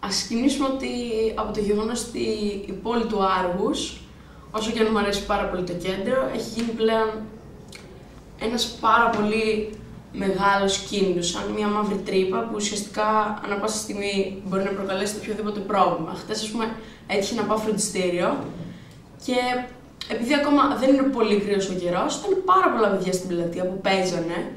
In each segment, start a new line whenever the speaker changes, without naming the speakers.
Ας ξεκινήσουμε από το γεγονός ότι η πόλη του Άργους, όσο και αν μου αρέσει πάρα πολύ το κέντρο, έχει γίνει πλέον ένας πάρα πολύ μεγάλος κίνδυνος, σαν μια μαύρη τρύπα που ουσιαστικά ανά πάσα στιγμή μπορεί να προκαλέσει οποιοδήποτε πρόβλημα. Χτες, ας πούμε, έτυχε να πάω φροντιστήριο και επειδή ακόμα δεν είναι πολύ κρύος ο καιρός, ήταν πάρα πολλά παιδιά στην πλατεία που παίζανε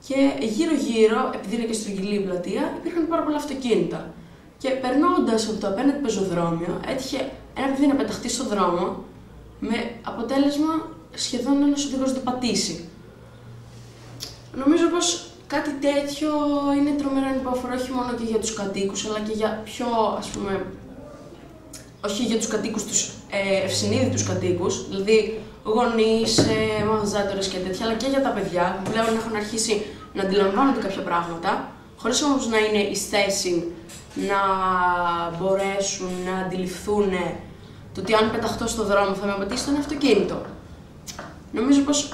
και γύρω-γύρω, επειδή είναι και στρογγυλή η πλατεία, υπήρχαν πάρα πολλά αυτοκίνητα. Και περνώντας από το απέναντι πεζοδρόμιο, έτυχε ένα παιδί να πεταχτεί στον δρόμο με αποτέλεσμα σχεδόν ένας οδηγός να το πατήσει. Νομίζω πως κάτι τέτοιο είναι τρομερό ανυπόφορο όχι μόνο και για τους κατοίκους, αλλά και για πιο, ας πούμε, όχι για τους κατοίκους, τους ευσυνείδητους κατοίκους, δηλαδή γονείς, μαγαζάτορες και τέτοια, αλλά και για τα παιδιά που πλέον έχουν αρχίσει να αντιλαμβάνονται κάποια πράγματα, χωρίς όμως να είναι εις θέση να μπορέσουν να αντιληφθούν το ότι αν πεταχτώ στο δρόμο θα με πατήσει το αυτοκίνητο. Νομίζω πως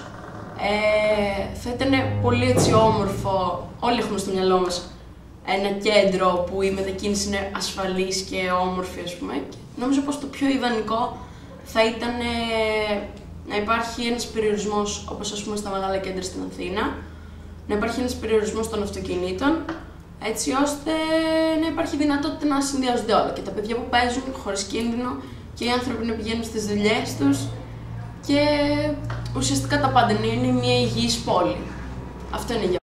θα ήταν πολύ έτσι όμορφο, όλοι έχουμε στο μυαλό μας ένα κέντρο που η μετακίνηση είναι ασφαλής και όμορφη, ας πούμε. Και νομίζω πως το πιο ιδανικό θα ήταν να υπάρχει ένας περιορισμός, όπως ας πούμε στα μεγάλα κέντρα στην Αθήνα, να υπάρχει ένας περιορισμός των αυτοκινήτων, έτσι ώστε να υπάρχει δυνατότητα να συνδυάζονται όλα, και τα παιδιά που παίζουν χωρίς κίνδυνο και οι άνθρωποι να πηγαίνουν στις δουλειές τους και ουσιαστικά τα πάντα, είναι μια υγιής πόλη. Αυτό είναι για